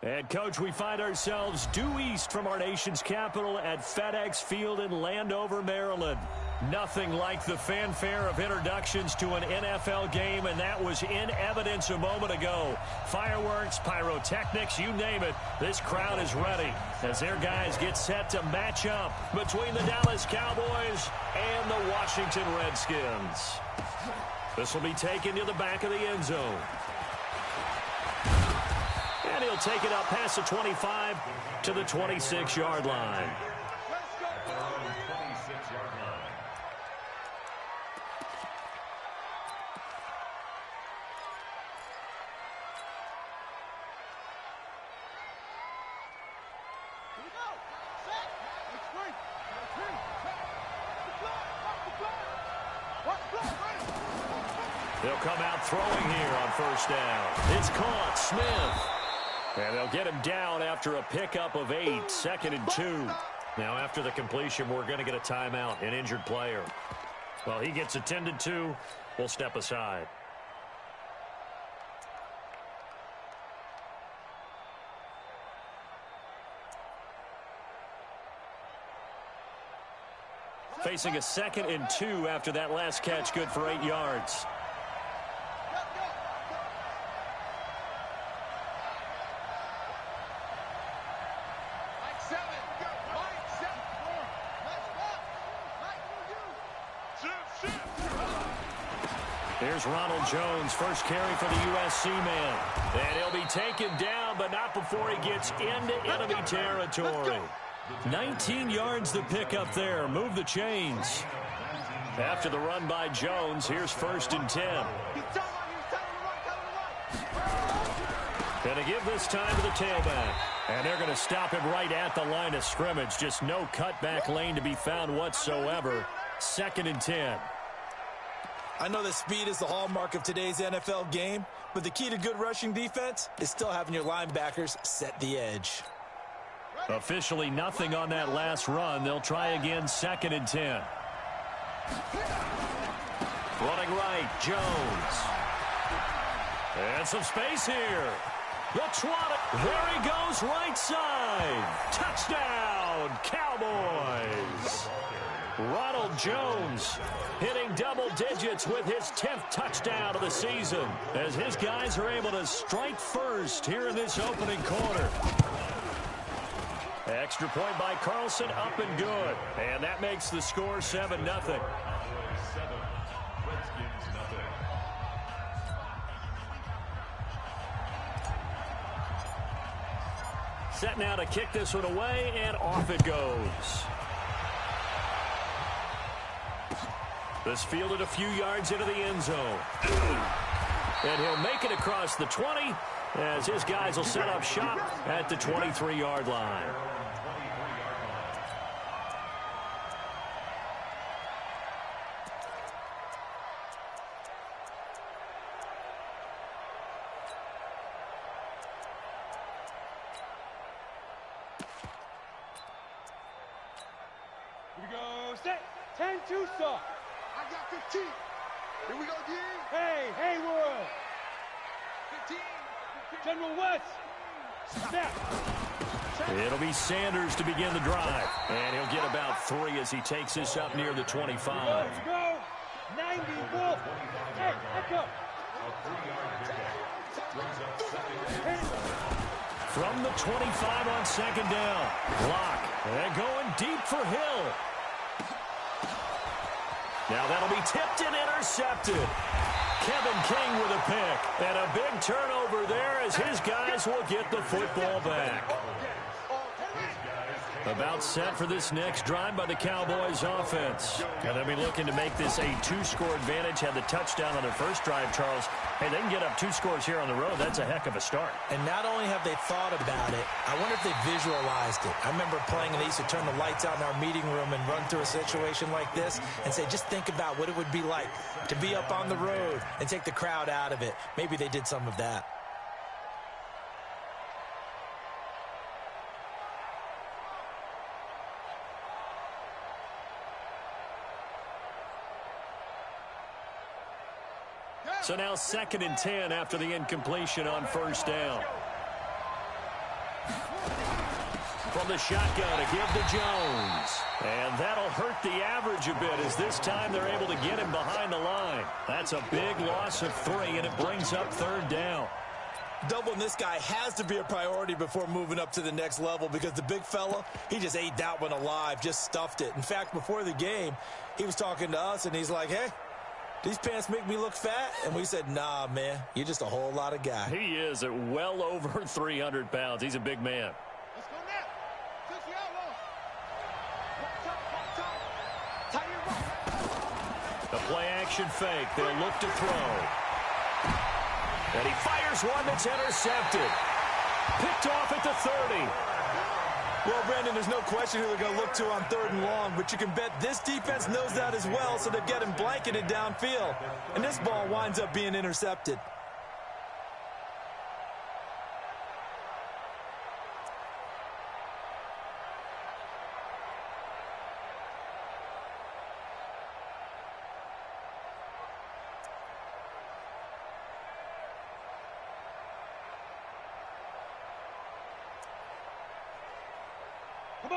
And, Coach, we find ourselves due east from our nation's capital at FedEx Field in Landover, Maryland. Nothing like the fanfare of introductions to an NFL game, and that was in evidence a moment ago. Fireworks, pyrotechnics, you name it, this crowd is ready as their guys get set to match up between the Dallas Cowboys and the Washington Redskins. This will be taken to the back of the end zone. And he'll take it up past the 25 to the 26-yard line. They'll come out throwing here on first down. It's caught. Smith. And they'll get him down after a pickup of 8, 2nd and 2. Now, after the completion, we're going to get a timeout, an injured player. Well, he gets attended to. We'll step aside. Facing a 2nd and 2 after that last catch, good for 8 yards. Here's Ronald Jones, first carry for the USC man. And he'll be taken down, but not before he gets into enemy territory. 19 yards the pick up there. Move the chains. After the run by Jones, here's 1st and 10. Going to give this time to the tailback. And they're going to stop him right at the line of scrimmage. Just no cutback lane to be found whatsoever. 2nd and 10. I know that speed is the hallmark of today's NFL game, but the key to good rushing defense is still having your linebackers set the edge. Officially nothing on that last run. They'll try again, 2nd and 10. Running right, Jones. And some space here. The trot. There he goes, right side. Touchdown, Cowboys. Ronald Jones hitting double digits with his 10th touchdown of the season as his guys are able to strike first here in this opening quarter. Extra point by Carlson, up and good. And that makes the score 7-0. Set now to kick this one away, and off it goes. This fielded a few yards into the end zone. And he'll make it across the 20 as his guys will set up shop at the 23-yard line. Here we go, set, 10-2 stop. I got 15. Here we go, D. Hey, world. 15. General West. Snap. It'll be Sanders to begin the drive. And he'll get about 3 as he takes this up near the 25. Go. 90 ball. Hey, echo. From the 25 on 2nd down. Block. And going deep for Hill. Now that'll be tipped and intercepted. Kevin King with a pick. And a big turnover there as his guys will get the football back. About set for this next drive by the Cowboys offense. And they'll be looking to make this a 2-score advantage. Had the touchdown on their first drive, Charles. Hey, they can get up 2 scores here on the road. That's a heck of a start. And not only have they thought about it, I wonder if they visualized it. I remember playing and they used to turn the lights out in our meeting room and run through a situation like this and say, just think about what it would be like to be up on the road and take the crowd out of it. Maybe they did some of that. So now 2nd and 10 after the incompletion on first down. From the shotgun to give to Jones. And that'll hurt the average a bit as this time they're able to get him behind the line. That's a big loss of 3, and it brings up 3rd down. Doubling this guy has to be a priority before moving up to the next level because the big fella, he just ate that one alive, just stuffed it. In fact, before the game, he was talking to us, and he's like, hey, these pants make me look fat? And we said, nah, man, you're just a whole lot of guy. He is at well over 300 pounds. He's a big man. Let's go now. Touch the outlaw. The play-action fake. They'll look to throw. And he fires one that's intercepted. Picked off at the 30. Well, Brandon, there's no question who they're going to look to on 3rd and long, but you can bet this defense knows that as well, so they're getting blanketed downfield. And this ball winds up being intercepted.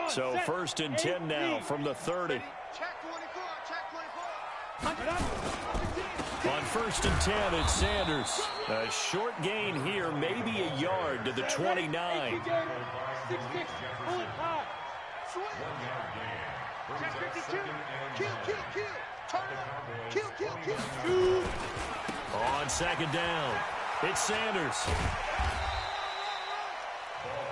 So 1st and 10 now from the 30. Check 24, check 24. On 1st and 10, it's Sanders. A short gain here, maybe a yard to the 29. 6-6, pull it high. Swing. Check 52. Kill. Turn up. Kill. Shoot. On 2nd down, it's Sanders.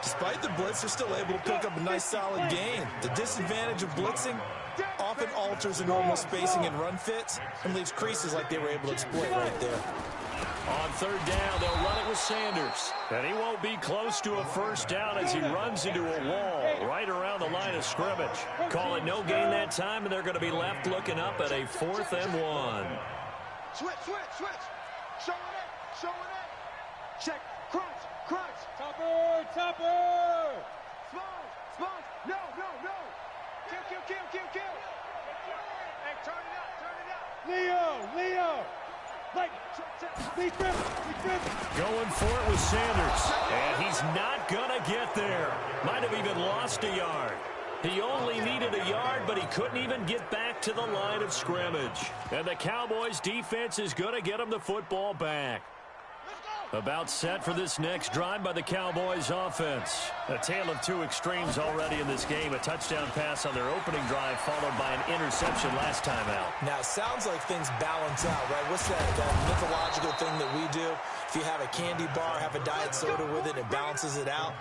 Despite the blitz, they're still able to pick up a nice solid gain. The disadvantage of blitzing often alters the normal spacing and run fits and leaves creases like they were able to exploit right there. On 3rd down, they'll run it with Sanders. And he won't be close to a 1st down as he runs into a wall right around the line of scrimmage. Call it no gain that time, and they're going to be left looking up at a 4th and 1. Switch. Showing it. Check. Crunch. Topper. Sponge. No. Kill. Hey, turn it up. Leo. Like, Lee Griffin. Going for it with Sanders. And he's not going to get there. Might have even lost a yard. He only needed a yard, but he couldn't even get back to the line of scrimmage. And the Cowboys' defense is going to get him the football back. About set for this next drive by the Cowboys offense. A tale of 2 extremes already in this game. A touchdown pass on their opening drive followed by an interception last time out. Now, it sounds like things balance out, right? What's that mythological thing that we do? If you have a candy bar, have a diet soda with it, it balances it out.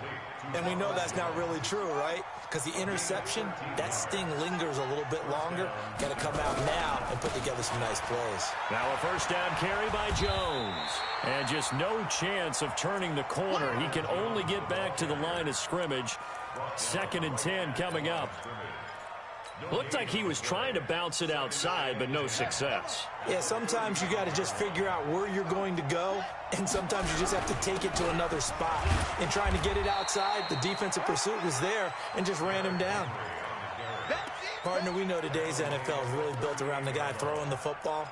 And we know that's not really true, right? Because the interception, that sting lingers a little bit longer. Got to come out now and put together some nice plays. Now a 1st down carry by Jones. And just no chance of turning the corner. He can only get back to the line of scrimmage. 2nd and 10 coming up. Looked like he was trying to bounce it outside, but no success. Yeah, sometimes you got to just figure out where you're going to go, and sometimes you just have to take it to another spot. In trying to get it outside, the defensive pursuit was there and just ran him down. Partner, we know today's NFL is really built around the guy throwing the football.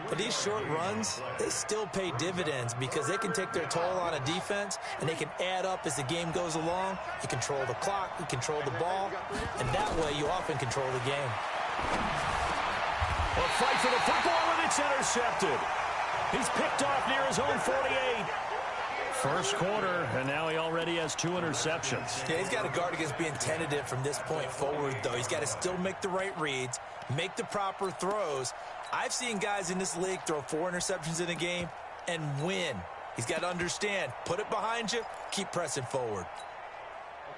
But these short runs, they still pay dividends because they can take their toll on a defense and they can add up as the game goes along. You control the clock, you control the ball, and that way you often control the game. A fight for the football, and it's intercepted. He's picked off near his own 48. First quarter, and now he already has 2 interceptions. Yeah, he's got to guard against being tentative from this point forward, though. He's got to still make the right reads, make the proper throws. I've seen guys in this league throw 4 interceptions in a game and win. He's got to understand, put it behind you, keep pressing forward.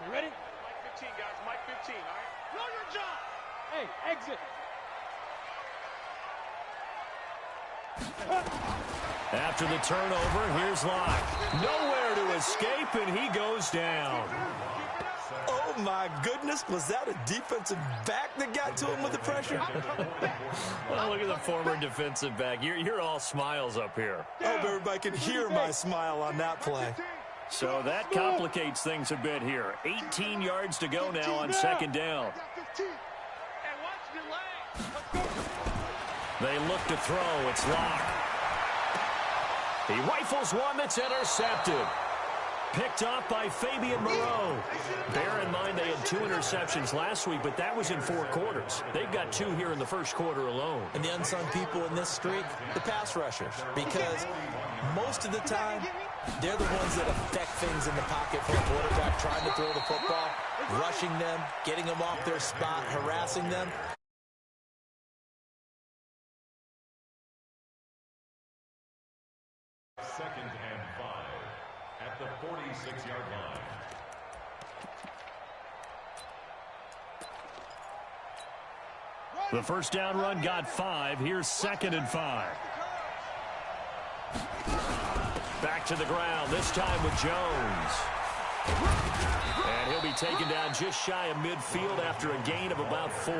Okay, ready? Mike 15, guys. Mike 15, all right? Know your job. Hey, exit. After the turnover, here's Locke. Nowhere to escape, and he goes down. Oh, my goodness. Was that a defensive back that got to him with the pressure? Well, look at the former defensive back. You're all smiles up here. I hope everybody can hear my smile on that play. So that complicates things a bit here. 18 yards to go now on 2nd down. They look to throw. It's Locke. He rifles one that's intercepted. Picked off by Fabian Moreau. Bear in mind they had 2 interceptions last week, but that was in 4 quarters. They've got 2 here in the first quarter alone. And the unsung people in this streak, the pass rushers, because most of the time, they're the ones that affect things in the pocket for a quarterback, trying to throw the football, rushing them, getting them off their spot, harassing them. Second and 5 at the 46-yard line. The first down run got 5. Here's 2nd and 5. Back to the ground, this time with Jones. And he'll be taken down just shy of midfield after a gain of about 4.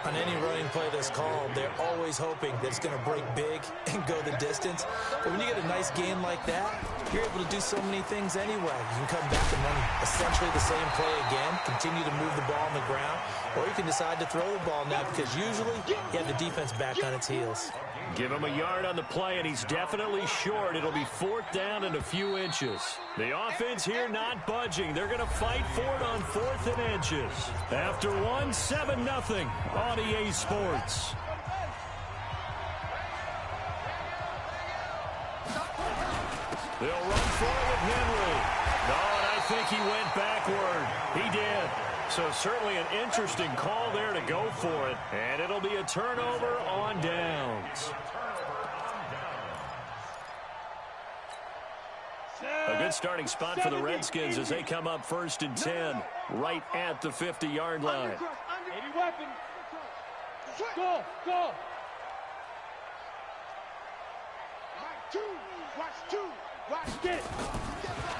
On any running play that's called, they're always hoping that it's going to break big and go the distance. But when you get a nice gain like that, you're able to do so many things anyway. You can come back and run essentially the same play again, continue to move the ball on the ground, or you can decide to throw the ball now because usually you have the defense back on its heels. Give him a yard on the play, and he's definitely short. It'll be 4th down and a few inches. The offense here not budging. They're going to fight for it on 4th and inches. After 1, 7-0 on EA Sports. They'll run for it with Henry. No, and I think he went backward. He did. So certainly an interesting call there to go for it. And it'll be a turnover on downs. A good starting spot for the Redskins as they come up 1st and 10 right at the 50-yard line. Any weapon. Go, go. Watch it.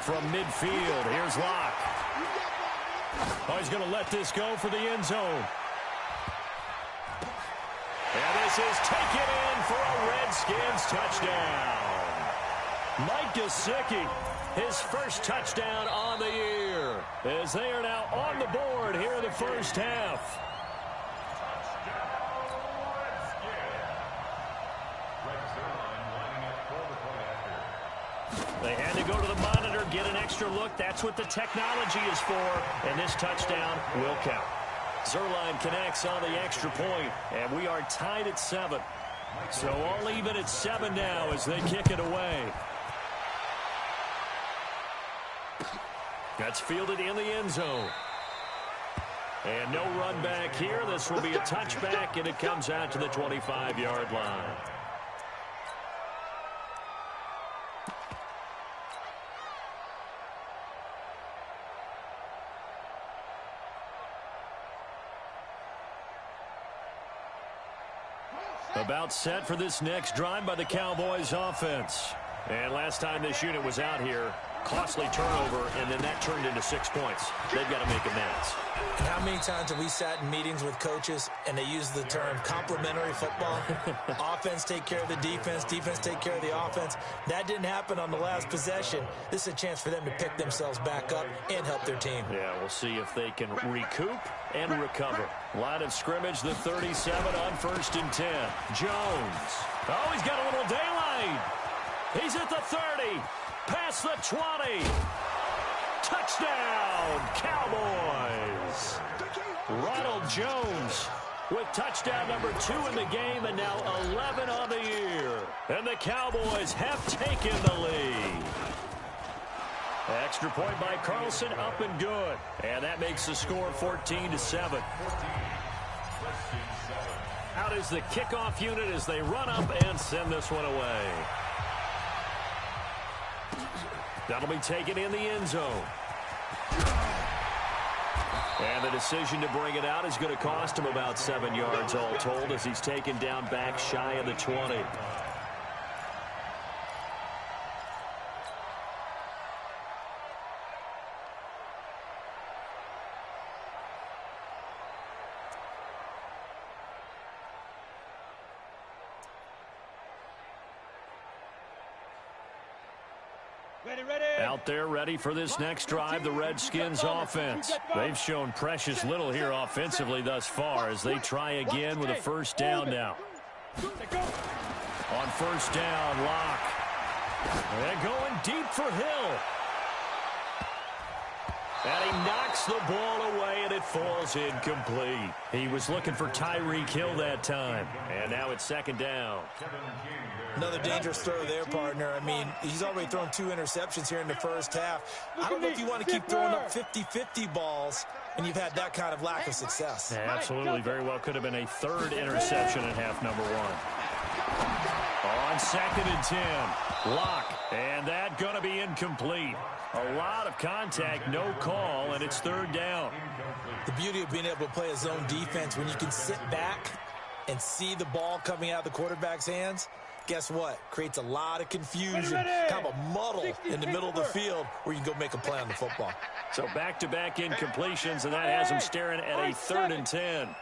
From midfield, here's Locke. Oh, he's going to let this go for the end zone. And this is taken in for a Redskins touchdown. Mike Gesicki, his first touchdown on the year, as they are now on the board here in the first half. They had to go to the monitor, get an extra look. That's what the technology is for, and this touchdown will count. Zerline connects on the extra point, and we are tied at 7. So all even at 7 now as they kick it away. That's fielded in the end zone. And no run back here. This will be a touchback, and it comes out to the 25-yard line. About set for this next drive by the Cowboys offense. And last time this unit was out here, costly turnover, and then that turned into 6 points. They've got to make amends. And how many times have we sat in meetings with coaches and they use the term complementary football? Offense take care of the defense, defense take care of the offense. That didn't happen on the last possession. This is a chance for them to pick themselves back up and help their team. Yeah, we'll see if they can recoup and recover. Line of scrimmage, the 37 on 1st and 10. Jones. Oh, he's got a little daylight. He's at the 30. Past the 20. Touchdown, Cowboys. Ronald Jones with touchdown number 2 in the game and now 11 on the year. And the Cowboys have taken the lead. Extra point by Carlson, up and good. And that makes the score 14-7. Out is the kickoff unit as they run up and send this one away. That'll be taken in the end zone. And the decision to bring it out is going to cost him about 7 yards all told as he's taken down back shy of the 20. Out there ready for this next drive, the Redskins offense. They've shown precious little here offensively thus far as they try again with a first down now. On first down, Locke. And going deep for Hill. And he knocks the ball away, and it falls incomplete. He was looking for Tyreek Hill that time. And now it's second down. Another dangerous throw there, partner. I mean, he's already thrown 2 interceptions here in the first half. I don't know if you want to keep throwing up 50-50 balls when you've had that kind of lack of success. Yeah, absolutely. Very well could have been a 3rd interception in half number 1. On 2nd and 10, Lock, and that going to be incomplete. A lot of contact, no call, and it's 3rd down. The beauty of being able to play a zone defense when you can sit back and see the ball coming out of the quarterback's hands, guess what? Creates a lot of confusion, kind of a muddle in the middle of the field where you can go make a play on the football. So back-to-back incompletions, and that has him staring at a 3rd and 10.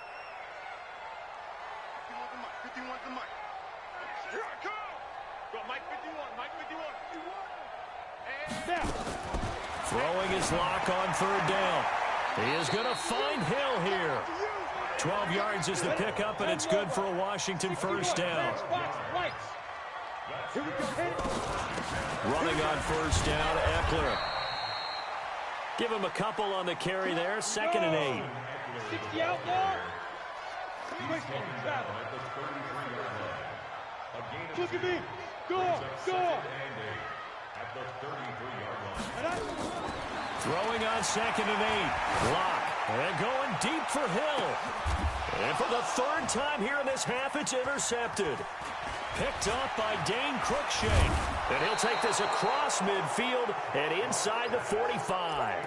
Throwing his Lock on 3rd down. He is going to find Hill here. 12 yards is the pickup, and it's good for a Washington 1st down. Running on 1st down, Eckler. Give him a couple on the carry there. 2nd and 8. 60 out there. Look at me. Go. Throwing on 2nd and 8. Lock. And going deep for Hill. And for the 3rd time here in this half, it's intercepted. Picked up by Dane Cruikshank. And he'll take this across midfield and inside the 45.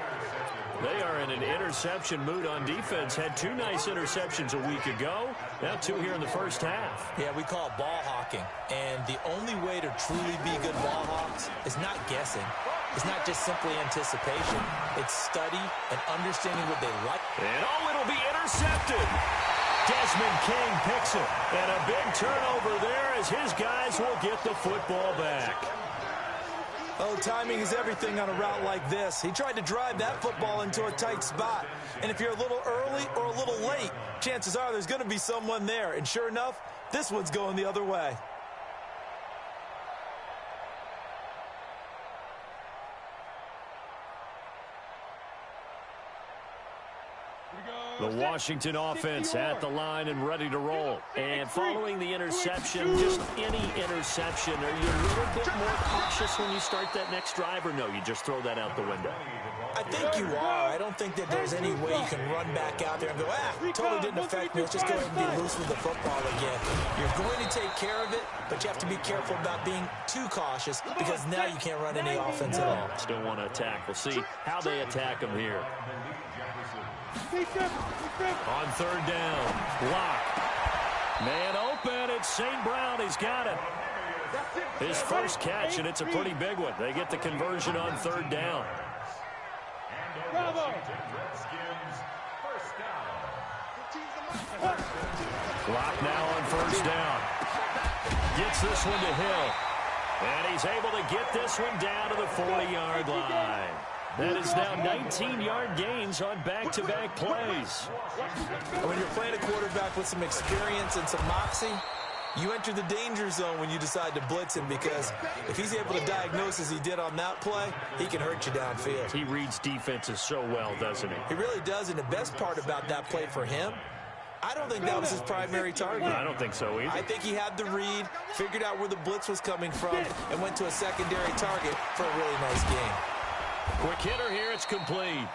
They are in an interception mood on defense. Had 2 nice interceptions a week ago. Now 2 here in the first half. Yeah, we call it ball hawking. And the only way to truly be good ball hawks is not guessing. It's not just simply anticipation. It's study and understanding what they like. And it'll be intercepted. Desmond King picks it. And a big turnover there as his guys will get the football back. Oh, timing is everything on a route like this. He tried to drive that football into a tight spot. And if you're a little early or a little late, chances are there's going to be someone there. And sure enough, this one's going the other way. The Washington offense at the line and ready to roll. And following the interception, just any interception, are you a little bit more cautious when you start that next drive, or no, you just throw that out the window? I think you are. I don't think that there's any way you can run back out there and go, totally didn't affect me. Let's just go ahead and be loose with the football again. You're going to take care of it, but you have to be careful about being too cautious because now you can't run any offense at all. Still want to attack. We'll see how they attack them here. On 3rd down, Lock. Man open, it's St. Brown. He's got it. His first catch, and it's a pretty big one. They get the conversion on 3rd down. Bravo. Lock now on 1st down. Gets this one to Hill. And he's able to get this one down to the 40-yard line. That is now 19-yard gains on back-to-back plays. When you're playing a quarterback with some experience and some moxie, you enter the danger zone when you decide to blitz him, because if he's able to diagnose as he did on that play, he can hurt you downfield. He reads defenses so well, doesn't he? He really does, and the best part about that play for him, I don't think that was his primary target. I don't think so either. I think he had the read, figured out where the blitz was coming from, and went to a secondary target for a really nice game. Quick hitter here, it's complete.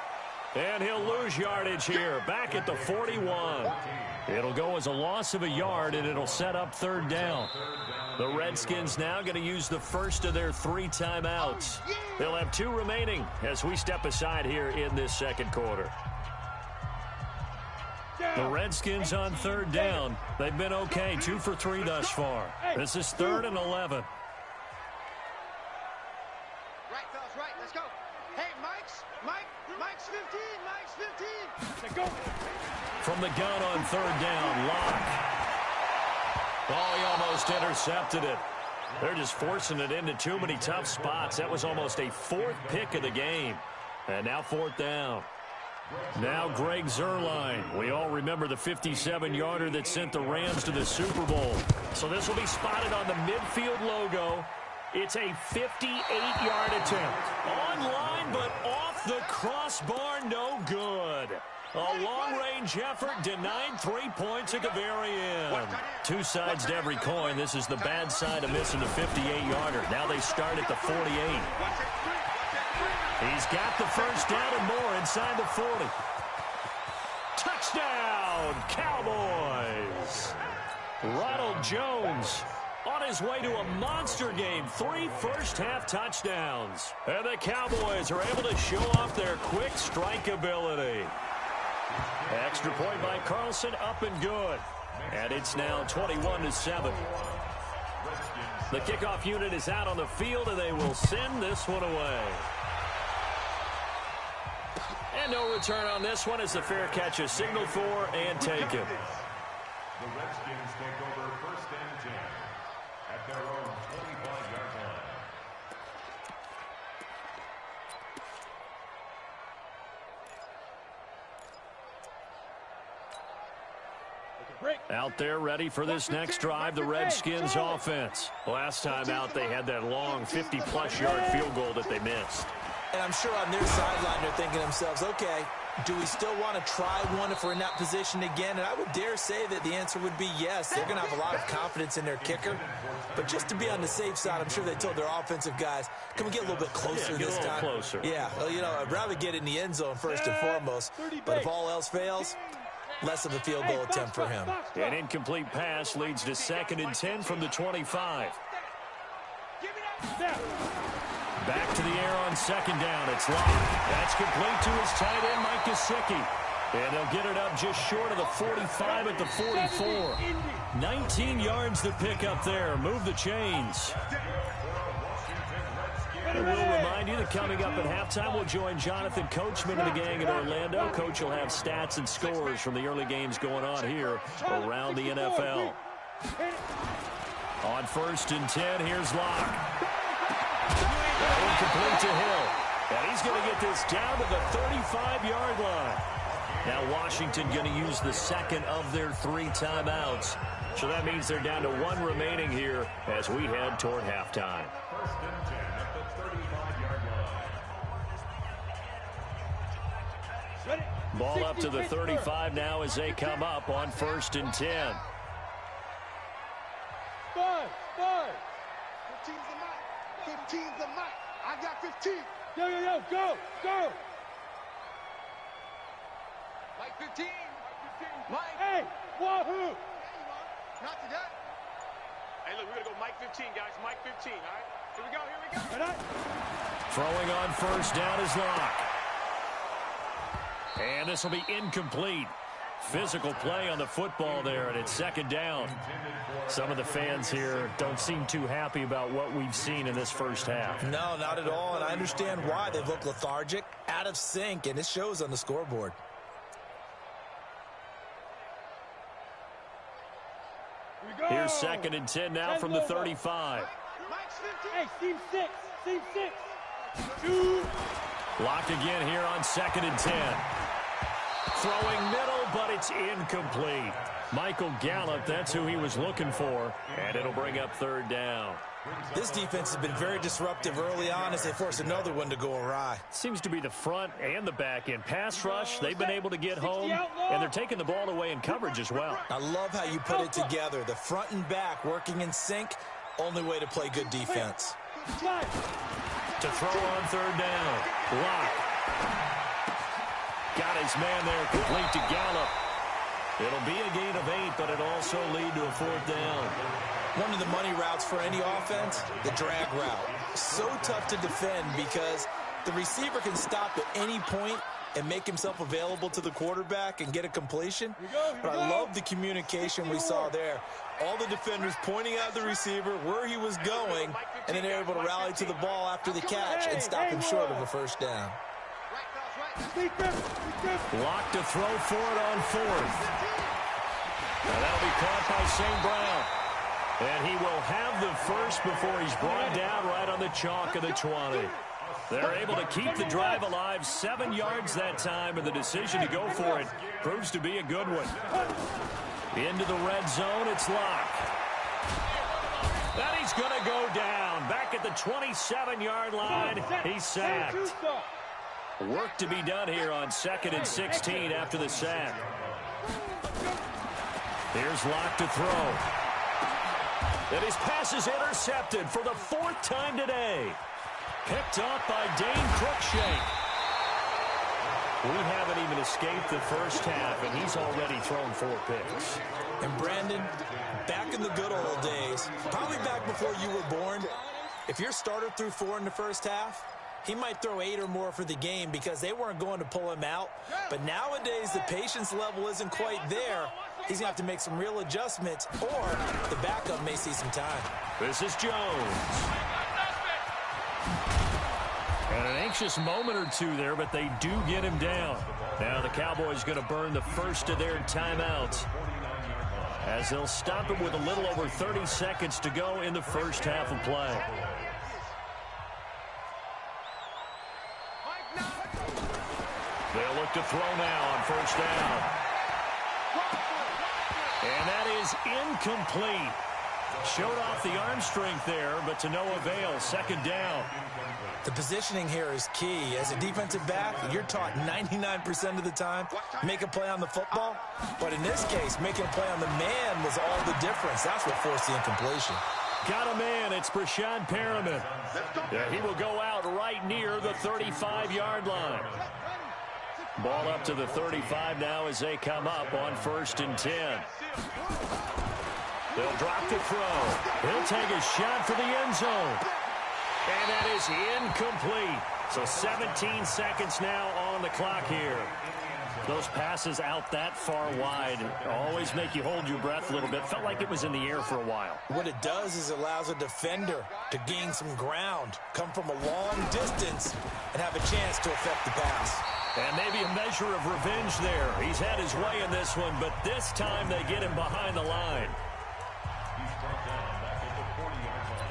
And he'll lose yardage here, back at the 41. It'll go as a loss of a yard, and it'll set up 3rd down. The Redskins now going to use the first of their 3 timeouts. They'll have 2 remaining as we step aside here in this second quarter. The Redskins on 3rd down. They've been okay, 2 for 3 thus far. This is 3rd and 11. From the gun on 3rd down, Lock. Oh, he almost intercepted it. They're just forcing it into too many tough spots. That was almost a 4th pick of the game. And now 4th down. Now Greg Zuerlein. We all remember the 57-yarder that sent the Rams to the Super Bowl. So this will be spotted on the midfield logo. It's a 58-yard attempt. Online, but off the crossbar, no good. A long-range effort denied 3 points at the very end. Two sides to every coin. This is the bad side of missing the 58-yarder. Now they start at the 48. He's got the first down and more inside the 40. Touchdown, Cowboys. Ronald Jones on his way to a monster game. 3 first-half touchdowns. And the Cowboys are able to show off their quick strike ability. Extra point by Carlson, up and good. And it's now 21-7. The kickoff unit is out on the field, and they will send this one away. And no return on this one as the fair catch is signaled for and taken. The Redskins take over 1st and 10 at their own 25-yard line. Out there ready for this next drive, the Redskins offense. Last time out, they had that long 50-plus yard field goal that they missed. And I'm sure on their sideline they're thinking to themselves, okay, do we still want to try one if we're in that position again? And I would dare say that the answer would be yes. They're going to have a lot of confidence in their kicker. But just to be on the safe side, I'm sure they told their offensive guys, can we get a little bit closer this time? Closer. Yeah, well, you know, I'd rather get in the end zone first and foremost. But if all else fails, less of a field goal attempt for him. An incomplete pass leads to 2nd and 10 from the 25. Back to the air on 2nd down. It's locked. That's complete to his tight end, Mike Gesicki. And they'll get it up just short of the 45 at the 44. 19 yards to pick up there. Move the chains. And we'll remind you that coming up at halftime, we'll join Jonathan Coachman and the gang in Orlando. Coach will have stats and scores from the early games going on here around the NFL. On 1st and 10, here's Locke. That one complete to Hill. And he's going to get this down to the 35-yard line. Now Washington going to use the 2nd of their 3 timeouts. So that means they're down to 1 remaining here as we head toward halftime. 1st and 10 at the 35-yard line. Ball up to the 35 now as they come up on 1st and 10. 5. 15's the mic. 15's the mic. I got 15. Yo, go. Mike 15. Mike. Hey, wahoo. Not today. Hey, look, we're going to go Mike 15, guys. Mike 15, all right? Here we go. Throwing on 1st down is Locke. And this will be incomplete. Physical play on the football there, and it's 2nd down. Some of the fans here don't seem too happy about what we've seen in this first half. No, not at all, and I understand why. They look lethargic, out of sync, and it shows on the scoreboard. Here's 2nd and 10 now from the 35. Hey, team 6. Locked again here on 2nd and 10. Throwing middle, but it's incomplete. Michael Gallup, that's who he was looking for, and it'll bring up 3rd down. This defense has been very disruptive early on as they force another one to go awry. Seems to be the front and the back end. Pass rush, they've been able to get home, and they're taking the ball away in coverage as well. I love how you put it together. The front and back working in sync, only way to play good defense. To throw on 3rd down. Locke. Got his man there, complete to Gallup. It'll be a gain of 8, but it'll also lead to a 4th down. One of the money routes for any offense, the drag route. So tough to defend because the receiver can stop at any point and make himself available to the quarterback and get a completion. But I love the communication we saw there. All the defenders pointing out the receiver where he was going, and then they're able to rally to the ball after the catch and stop him short of a 1st down. Lock to throw for it on 4th. Now that'll be caught by St. Brown. And he will have the first before he's brought down right on the chalk of the 20. They're able to keep the drive alive, 7 yards that time, and the decision to go for it proves to be a good one. Into the red zone, it's Locke. And he's going to go down. Back at the 27-yard line, he's sacked. Work to be done here on 2nd and 16 after the sack. Here's Locke to throw. And his pass is intercepted for the 4th time today. Picked up by Dane Cruikshank. We haven't even escaped the first half, and he's already thrown 4 picks. And Brandon, back in the good old days, probably back before you were born, if your starter threw 4 in the first half, he might throw 8 or more for the game because they weren't going to pull him out. But nowadays, the patience level isn't quite there. He's going to have to make some real adjustments, or the backup may see some time. This is Jones. And an anxious moment or two there, but they do get him down. Now the Cowboys going to burn the first of their timeouts, as they'll stop it with a little over 30 seconds to go in the first half of play. They'll look to throw now on first down. And that is incomplete. Showed off the arm strength there, but to no avail. 2nd down. The positioning here is key. As a defensive back, you're taught 99% of the time, make a play on the football. But in this case, making a play on the man was all the difference. That's what forced the incompletion. Got a man. It's Brashad Perriman. Yeah, he will go out right near the 35-yard line. Ball up to the 35 now as they come up on 1st and 10. They'll drop to throw. He'll take a shot for the end zone. And that is incomplete. So 17 seconds now on the clock here. Those passes out that far wide always make you hold your breath a little bit. Felt like it was in the air for a while. What it does is it allows a defender to gain some ground, come from a long distance, and have a chance to affect the pass. And maybe a measure of revenge there. He's had his way in this one, but this time they get him behind the line. He's brought down back at the 40-yard line.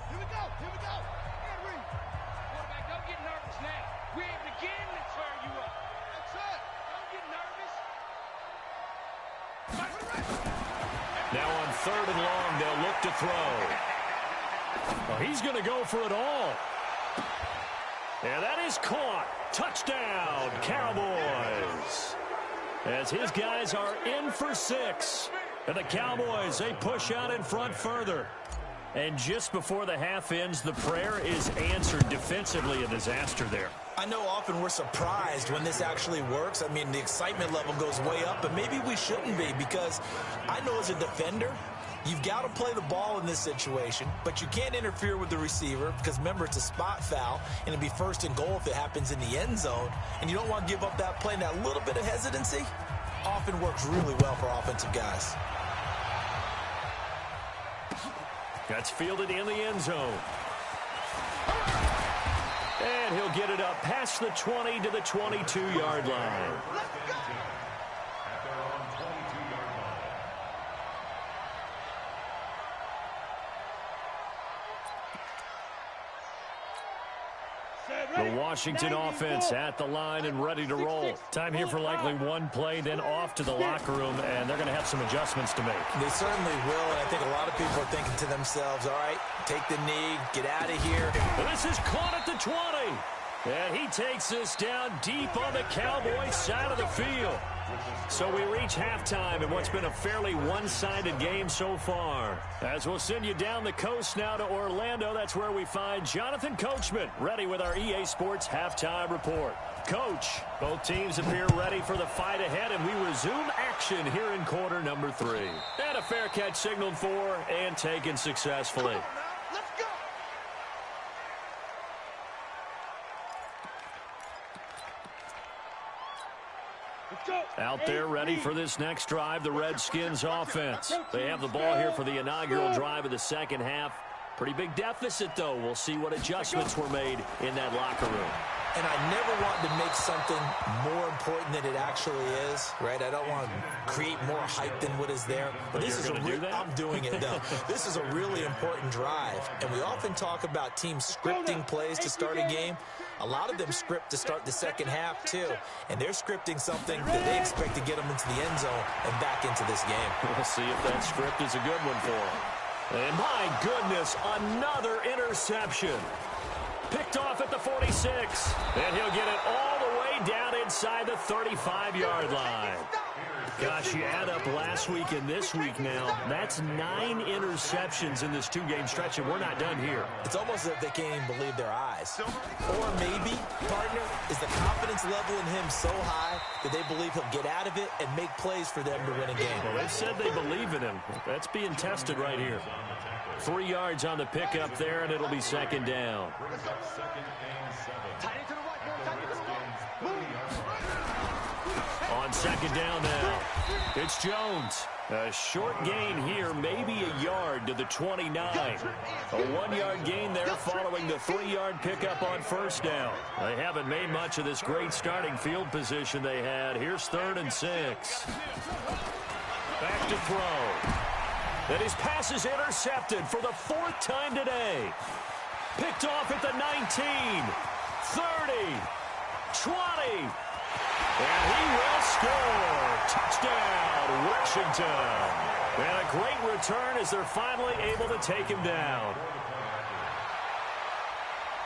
Here we go. And read. Quarterback, don't get nervous now. We ain't beginning to tear you up. That's it. Don't get nervous. Now on 3rd and long, they'll look to throw. Well, he's going to go for it all. And that is caught. Touchdown, Cowboys. As his guys are in for 6. And the Cowboys, they push out in front further. And just before the half ends, the prayer is answered. Defensively, a disaster there. I know often we're surprised when this actually works. I mean, the excitement level goes way up, but maybe we shouldn't be, because I know as a defender, you've got to play the ball in this situation, but you can't interfere with the receiver because, remember, it's a spot foul, and it'd be 1st and goal if it happens in the end zone, and you don't want to give up that play. And that little bit of hesitancy often works really well for offensive guys. That's fielded in the end zone. And he'll get it up past the 20 to the 22-yard line. At their own 22-yard line. The Washington offense at the line and ready to roll. Time here for likely one play, then off to the locker room, and they're going to have some adjustments to make. They certainly will, and I think a lot of people are thinking to themselves, all right, take the knee, get out of here. This is caught at the 20. And he takes this down deep on the Cowboys side of the field. So we reach halftime in what's been a fairly one-sided game so far. As we'll send you down the coast now to Orlando, that's where we find Jonathan Coachman ready with our EA Sports halftime report. Coach, both teams appear ready for the fight ahead, and we resume action here in quarter number 3. And a fair catch signaled for and taken successfully. Let's go. Out there ready for this next drive, the Redskins offense. They have the ball here for the inaugural drive of the second half. Pretty big deficit, though. We'll see what adjustments were made in that locker room. And I never want to make something more important than it actually is, right? I don't want to create more hype than what is there. But this is I'm doing it, though. This is a really important drive. And we often talk about teams scripting plays to start a game. A lot of them script to start the second half, too. And they're scripting something that they expect to get them into the end zone and back into this game. We'll see if that script is a good one for them. And my goodness, another interception. Picked off at the 46. And he'll get it all the way down inside the 35-yard line. Gosh, you add up last week and this week now, that's 9 interceptions in this 2-game stretch, and we're not done here. It's almost as if they can't even believe their eyes. Or maybe, partner, is the confidence level in him so high that they believe he'll get out of it and make plays for them to win a game. Well, they've said they believe in him. That's being tested right here. 3 yards on the pickup there, and it'll be second down. On second down now, it's Jones. A short gain here, maybe a yard to the 29. A 1-yard gain there following the 3-yard pickup on first down. They haven't made much of this great starting field position they had. Here's 3rd and 6. Back to throw. And his pass is intercepted for the 4th time today. Picked off at the 19, 30, 20. And he will score. Touchdown, Washington. And a great return as they're finally able to take him down.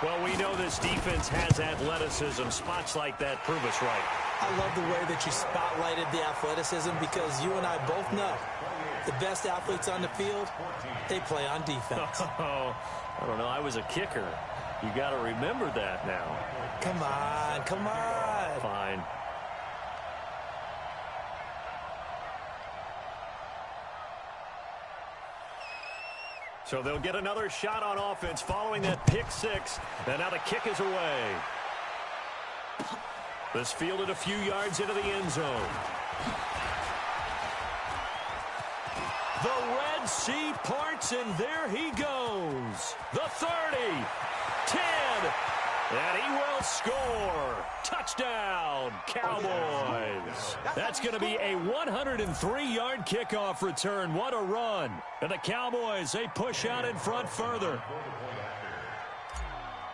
Well, we know this defense has athleticism. Spots like that prove us right. I love the way that you spotlighted the athleticism because you and I both know the best athletes on the field, they play on defense. Oh, I don't know. I was a kicker. You got to remember that now. Come on, come on. Fine. So they'll get another shot on offense following that pick 6. And now the kick is away. This fielded a few yards into the end zone. The Red Sea parts, and there he goes. The 30, 10, and he will score. Touchdown, Cowboys. That's going to be a 103-yard kickoff return. What a run. And the Cowboys, they push out in front further.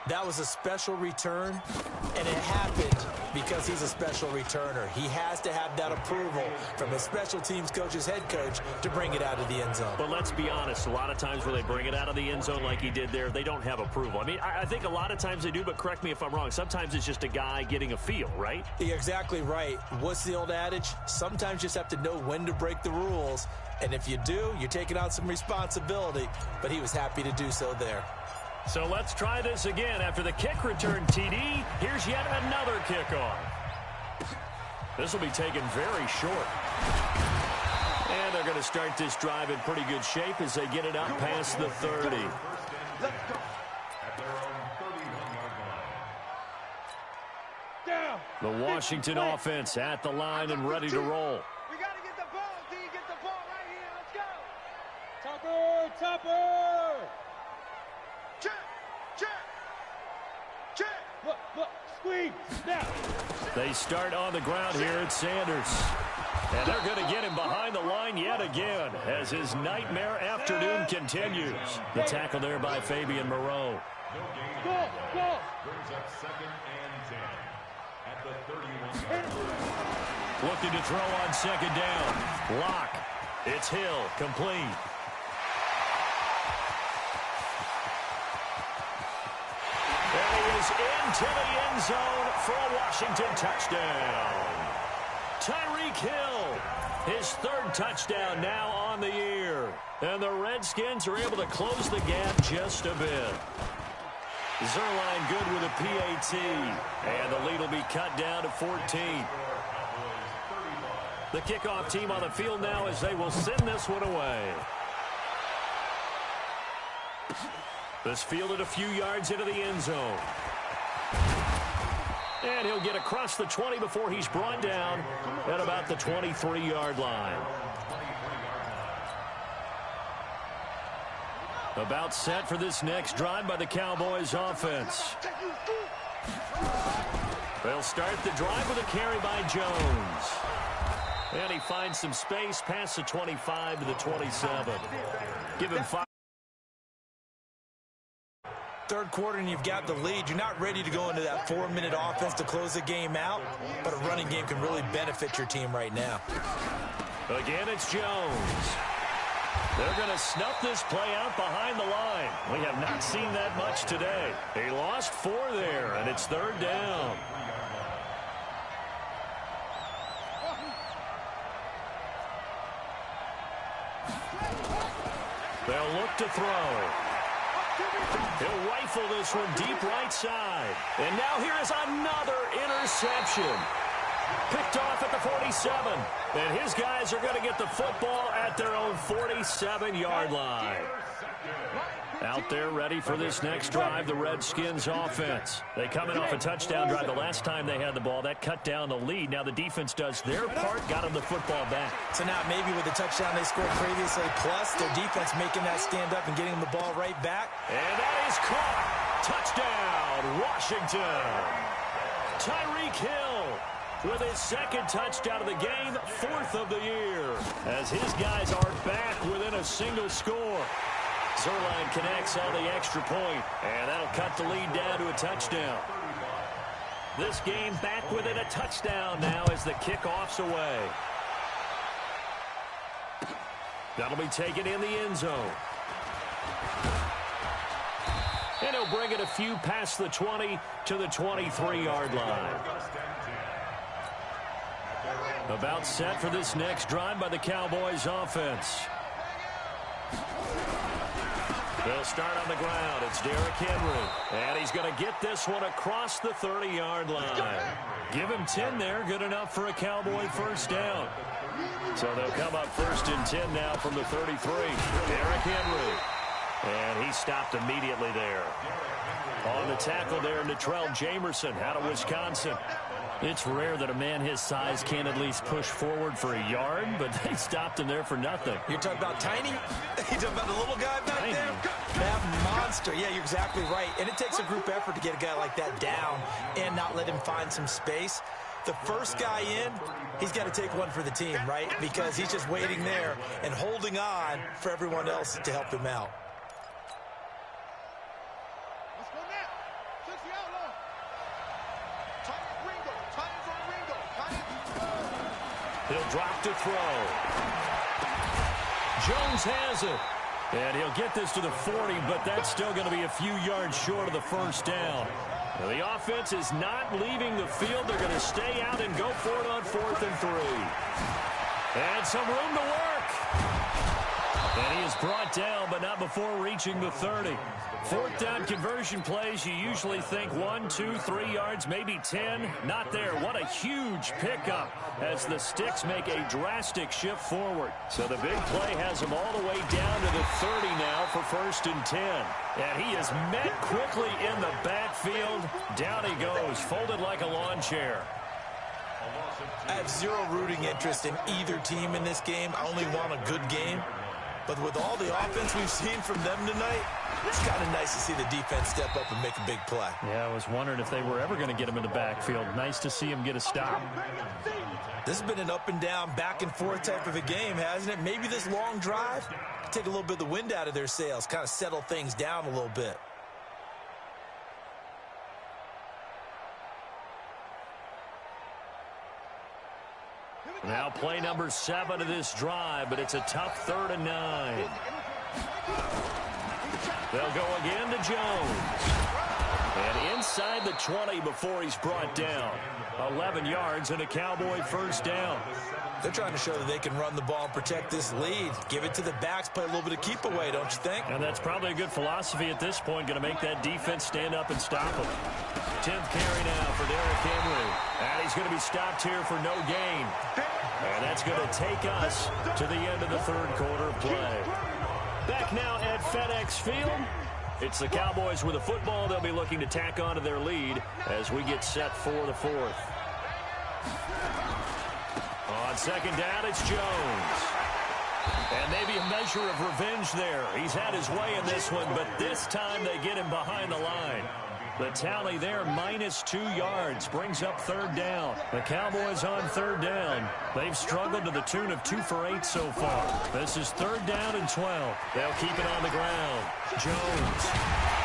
That was a special return, and it happened because he's a special returner. He has to have that approval from his special teams coach's head coach to bring it out of the end zone. But let's be honest, a lot of times when they bring it out of the end zone like he did there, they don't have approval. I mean, I think a lot of times they do, but correct me if I'm wrong. Sometimes it's just a guy getting a feel, right? You're exactly right. What's the old adage? Sometimes you just have to know when to break the rules. And if you do, you're taking on some responsibility. But he was happy to do so there. So let's try this again. After the kick return TD, here's yet another kickoff. This will be taken very short. And they're going to start this drive in pretty good shape as they get it out past the 30. The Washington offense at the line and ready to roll. We got to get the ball, D. Get the ball right here. Let's go. Topper. Check. Look. Squeeze. Now. They start on the ground here at Sanders. And they're going to get him behind the line yet again as his nightmare afternoon continues. The tackle there by Fabian Moreau. Go. Brings up 2nd and 10 at the 31. Looking to throw on 2nd down. Lock. It's Hill. Complete. And he is into the end zone for a Washington touchdown. Tyreek Hill, his 3rd touchdown now on the year. And the Redskins are able to close the gap just a bit. Zerline good with a PAT. And the lead will be cut down to 14. The kickoff team on the field now as they will send this one away. This fielded a few yards into the end zone. And he'll get across the 20 before he's brought down at about the 23-yard line. About set for this next drive by the Cowboys offense. They'll start the drive with a carry by Jones. And he finds some space past the 25 to the 27. Give him 5. Third quarter and you've got the lead. You're not ready to go into that 4-minute offense to close the game out, but a running game can really benefit your team right now. Again, it's Jones. They're going to snuff this play out behind the line. We have not seen that much today. He lost 4 there, and it's third down. They'll look to throw. He'll rifle this one deep right side. And now here is another interception. Picked off at the 47. And his guys are going to get the football at their own 47-yard line. Out there ready for this next drive, the Redskins offense. They come in off a touchdown drive the last time they had the ball. That cut down the lead. Now the defense does their part, got them the football back. So now maybe with the touchdown they scored previously, plus their defense making that stand up and getting them the ball right back. And that is caught. Touchdown, Washington. Tyreek Hill with his second touchdown of the game, 4th of the year, as his guys are back within a single score. Zerline connects on the extra point, and that'll cut the lead down to a touchdown. This game back within a touchdown now as the kickoff's away. That'll be taken in the end zone. And he'll bring it a few past the 20 to the 23-yard line. About set for this next drive by the Cowboys offense. They'll start on the ground. It's Derrick Henry. And he's going to get this one across the 30-yard line. Give him 10 there. Good enough for a Cowboy first down. So they'll come up 1st and 10 now from the 33. Derrick Henry. And he stopped immediately there. On the tackle there, Natrell Jamerson out of Wisconsin. It's rare that a man his size can't at least push forward for a yard, but they stopped him there for nothing. You're talking about tiny? You're talking about the little guy back there? That monster. Yeah, you're exactly right. And it takes a group effort to get a guy like that down and not let him find some space. The first guy in, he's got to take one for the team, right? Because he's just waiting there and holding on for everyone else to help him out. He'll drop to throw. Jones has it. And he'll get this to the 40, but that's still going to be a few yards short of the first down. Now, the offense is not leaving the field. They're going to stay out and go for it on 4th and 3. And some room to work. And he is brought down, but not before reaching the 30. 4th down conversion plays, you usually think 1, 2, 3 yards, maybe 10. Not there. What a huge pickup as the sticks make a drastic shift forward. So the big play has him all the way down to the 30 now for 1st and 10. And he is met quickly in the backfield. Down he goes, folded like a lawn chair. I have zero rooting interest in either team in this game. I only want a good game. But with all the offense we've seen from them tonight, it's kind of nice to see the defense step up and make a big play. Yeah, I was wondering if they were ever going to get him in the backfield. Nice to see him get a stop. This has been an up and down, back and forth type of a game, hasn't it? Maybe this long drive take a little bit of the wind out of their sails, kind of settle things down a little bit. Now play number 7 of this drive, but it's a tough 3rd and 9. They'll go again to Jones. And inside the 20 before he's brought down. 11 yards and a Cowboy first down. They're trying to show that they can run the ball and protect this lead. Give it to the backs, play a little bit of keep away, don't you think? And that's probably a good philosophy at this point, going to make that defense stand up and stop him. 10th carry now for Derrick Henry. And he's going to be stopped here for no gain. And that's going to take us to the end of the 3rd quarter play. Back now at FedEx Field. It's the Cowboys with the football. They'll be looking to tack on to their lead as we get set for the 4th. On 2nd down, it's Jones. And maybe a measure of revenge there. He's had his way in this one, but this time they get him behind the line. The tally there, -2 yards, brings up third down. The Cowboys on third down. They've struggled to the tune of 2 for 8 so far. This is third down and 12. They'll keep it on the ground. Jones.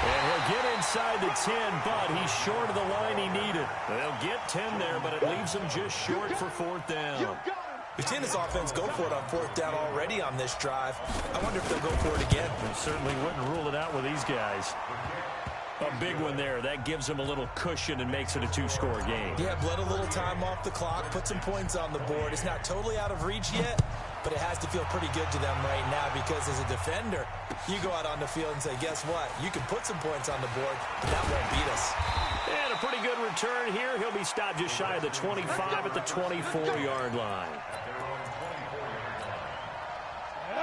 And he'll get inside the 10, but he's short of the line he needed. They'll get 10 there, but it leaves him just short for fourth down. We've seen this offense go for it on fourth down already on this drive. I wonder if they'll go for it again. They certainly wouldn't rule it out with these guys. A big one there. That gives them a little cushion and makes it a 2-score game. Yeah, bled a little time off the clock, put some points on the board. It's not totally out of reach yet, but it has to feel pretty good to them right now because as a defender, you go out on the field and say, guess what? You can put some points on the board, but that won't beat us. And a pretty good return here. He'll be stopped just shy of the 25 at the 24-yard line.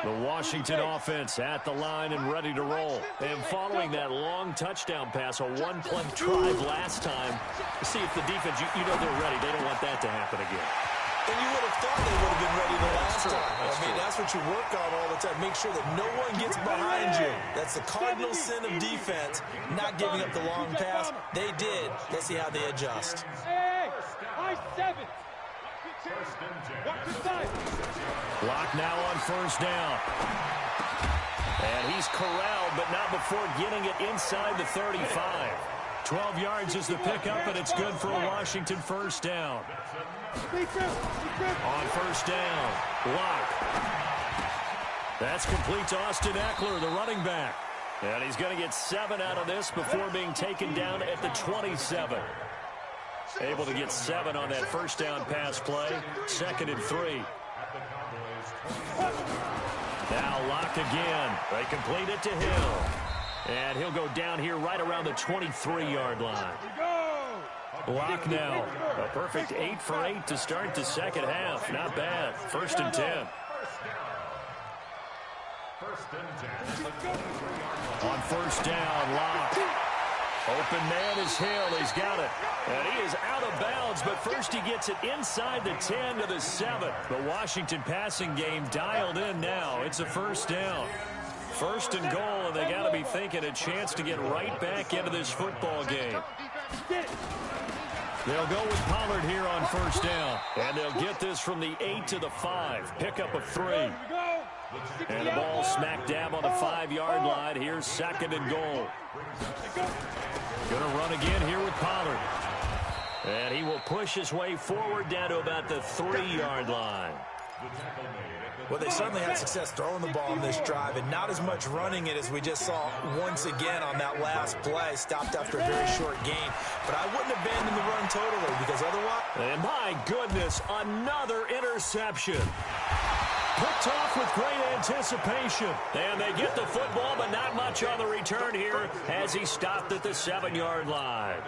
The Washington offense at the line and ready to roll. And following that long touchdown pass, a one-play drive last time, see if the defense, you know they're ready. They don't want that to happen again. And you would have thought they would have been ready the last time. I mean, that's what you work on all the time. Make sure that no one gets behind you. That's the cardinal sin of defense, not giving up the long pass. They did. Let's see how they adjust. Hey, I-7. Block now on first down. And he's corralled, but not before getting it inside the 35. 12 yards is the pickup, and it's good for a Washington first down. On first down, block. That's complete to Austin Eckler, the running back. And he's going to get 7 out of this before being taken down at the 27. Able to get 7 on that first down pass play. 2nd and 3. Now Locke again. They complete it to Hill. And he'll go down here right around the 23-yard line. Block now. A perfect 8 for 8 to start the second half. Not bad. 1st and 10. On first down, Locke. Open man is Hill. He's got it. And he is out of bounds, but first he gets it inside the 10 to the 7. The Washington passing game dialed in now. It's a first down. 1st and goal, and they got to be thinking a chance to get right back into this football game. They'll go with Pollard here on first down. And they'll get this from the 8 to the 5. Pickup of 3. And the ball smack dab on the 5-yard line. Here's 2nd and goal. Going to run again here with Pollard. And he will push his way forward down to about the 3-yard line. Well, they certainly had success throwing the ball in this drive and not as much running it as we just saw once again on that last play. Stopped after a very short gain. But I wouldn't abandon the run totally because otherwise... And my goodness, another interception. Picked off with great anticipation. And they get the football, but not much on the return here as he stopped at the 7-yard line.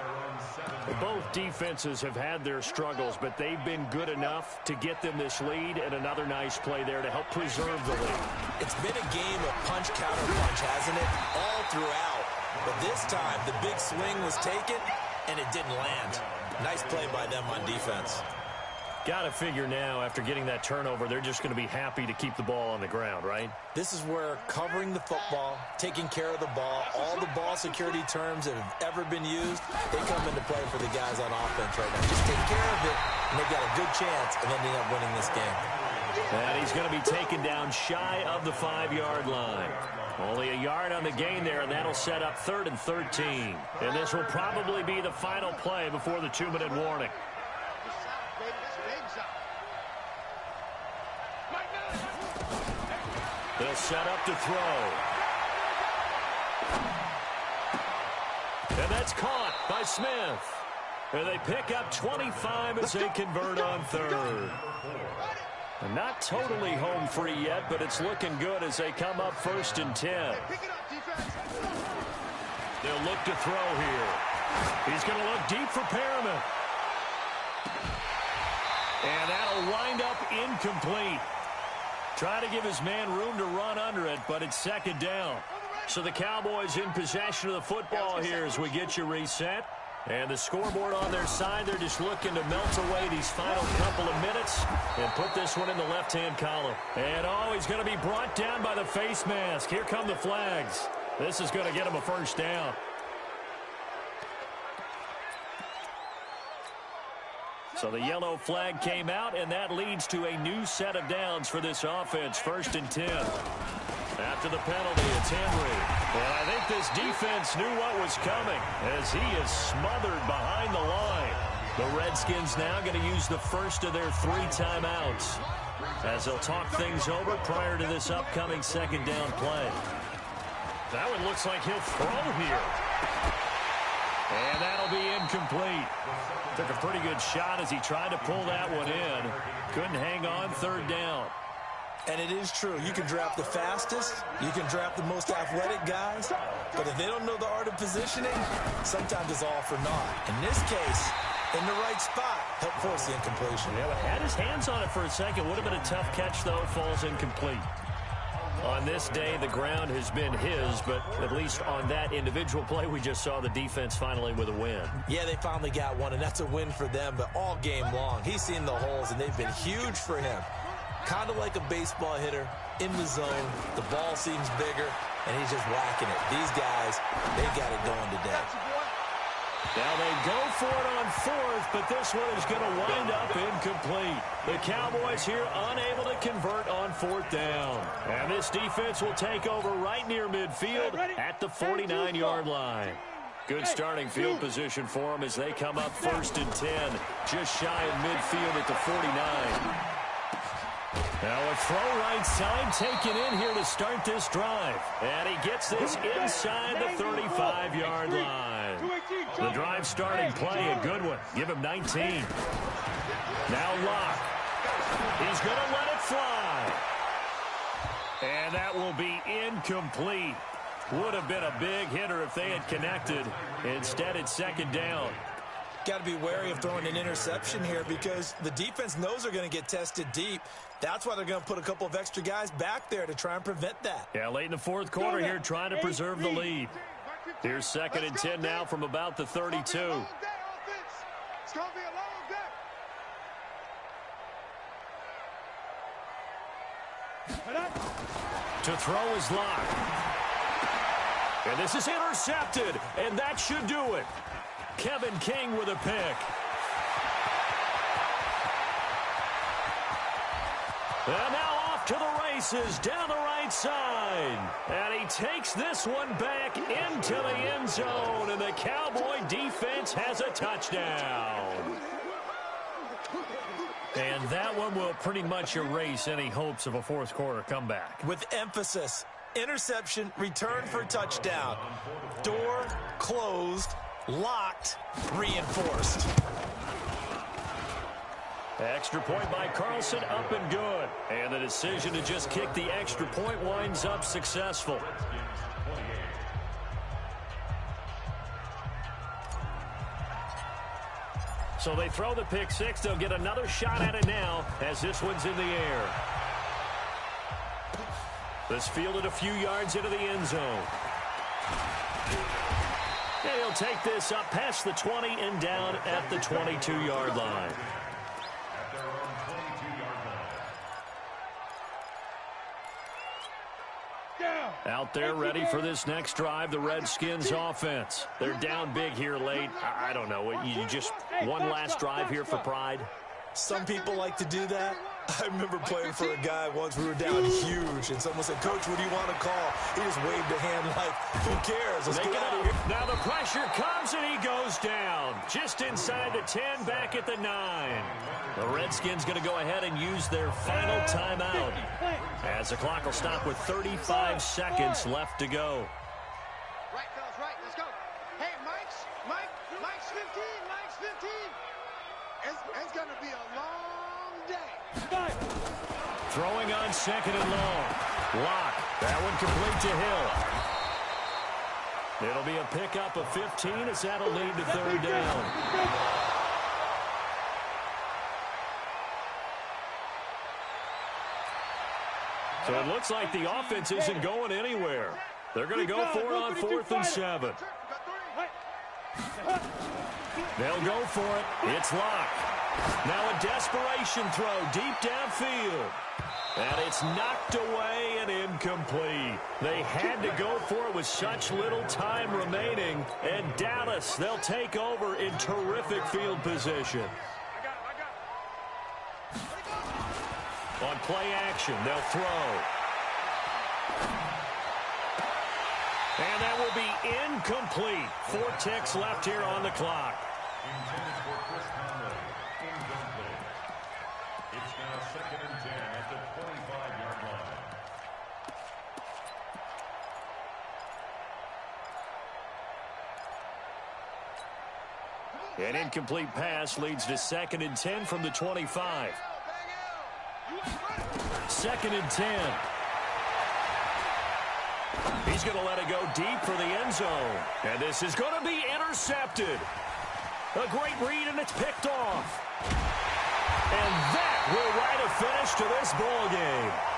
Both defenses have had their struggles, but they've been good enough to get them this lead, and another nice play there to help preserve the lead. It's been a game of punch, counter punch, hasn't it? All throughout. But this time, the big swing was taken, and it didn't land. Nice play by them on defense. Got to figure now, after getting that turnover, they're just going to be happy to keep the ball on the ground, right? This is where covering the football, taking care of the ball, all the ball security terms that have ever been used, they come into play for the guys on offense right now. Just take care of it, and they've got a good chance of ending up winning this game. And he's going to be taken down shy of the 5-yard line. Only a yard on the gain there, and that'll set up 3rd and 13. And this will probably be the final play before the 2-minute warning. They'll set up to throw. And that's caught by Smith. And they pick up 25 as they convert on 3rd. And not totally home free yet, but it's looking good as they come up 1st and 10. They'll look to throw here. He's going to look deep for Perriman. And that'll wind up incomplete. Try to give his man room to run under it, but it's 2nd down. So the Cowboys in possession of the football here as we get you reset. And the scoreboard on their side, they're just looking to melt away these final couple of minutes and put this one in the left-hand column. And he's going to be brought down by the face mask. Here come the flags. This is going to get him a first down. So the yellow flag came out, and that leads to a new set of downs for this offense. 1st and 10. After the penalty, it's Henry. And I think this defense knew what was coming as he is smothered behind the line. The Redskins now going to use the first of their 3 timeouts as they'll talk things over prior to this upcoming 2nd down play. That one looks like he'll throw here. And that'll be incomplete. Took a pretty good shot as he tried to pull that one in. Couldn't hang on 3rd down. And it is true. You can draft the fastest. You can draft the most athletic guys. But if they don't know the art of positioning, sometimes it's all for naught. In this case, in the right spot, helped force the incompletion. Yeah, but had his hands on it for a second. Would have been a tough catch, though. Falls incomplete. On this day, the ground has been his, but at least on that individual play, we just saw the defense finally with a win. Yeah, they finally got one, and that's a win for them, but all game long, he's seen the holes, and they've been huge for him. Kind of like a baseball hitter in the zone. The ball seems bigger, and he's just whacking it. These guys, they got it going today. Now they go for it on 4th, but this one is going to wind up incomplete. The Cowboys here unable to convert on 4th down. And this defense will take over right near midfield at the 49-yard line. Good starting field position for them as they come up 1st and 10, just shy of midfield at the 49. Now a throw right side taken in here to start this drive. And he gets this inside the 35-yard line. The drive starting play, a good one. Give him 19. Now Locke. He's going to let it fly. And that will be incomplete. Would have been a big hitter if they had connected. Instead, it's 2nd down. Got to be wary of throwing an interception here because the defense knows they're going to get tested deep. That's why they're going to put a couple of extra guys back there to try and prevent that. Yeah, late in the 4th quarter here, trying to preserve the lead. Here's 2nd and 10 now from about the 32. It's going to be a long day. To throw is Locke. And this is intercepted, and that should do it. Kevin King with a pick. And now off to the races down the right side. And he takes this one back into the end zone. And the Cowboy defense has a touchdown. And that one will pretty much erase any hopes of a 4th quarter comeback. With emphasis, interception, return for touchdown. Door closed, locked, reinforced. Extra point by Carlson, up and good. And the decision to just kick the extra point winds up successful. So they throw the pick 6. They'll get another shot at it now as this one's in the air. This fielded a few yards into the end zone. And he'll take this up past the 20 and down at the 22-yard line. Out there ready for this next drive, the Redskins offense. They're down big here late. I don't know. You just one last drive here for pride? Some people like to do that. I remember playing for a guy once. We were down huge, and someone said, "Coach, what do you want to call?" He just waved a hand like, "Who cares? Let's get out of here." Now the pressure comes, and he goes down. Just inside the 10, back at the 9. The Redskins going to go ahead and use their final timeout as the clock will stop with 35 seconds left to go. Right, fellas, right. Let's go. Hey, Mike's 15. Mike's 15. It's going to be a long day. Throwing on 2nd and long. Locke. That one complete to Hill. It'll be a pickup of 15 as that'll lead to 3rd down. So it looks like the offense isn't going anywhere. They're going to go for it on 4th and 7. They'll go for it. It's Locke. Now a desperation throw deep downfield. And it's knocked away and incomplete. They had to go for it with such little time remaining. And Dallas, they'll take over in terrific field position. On play action, they'll throw. And that will be incomplete. 4 ticks left here on the clock. Intended for Chris Conley. Incomplete. It's now 2nd and 10 at the 25-yard line. An incomplete pass leads to 2nd and 10 from the 25. 2nd and 10. He's going to let it go deep for the end zone. And this is going to be intercepted. A great read, and it's picked off. And that will write a finish to this ball game.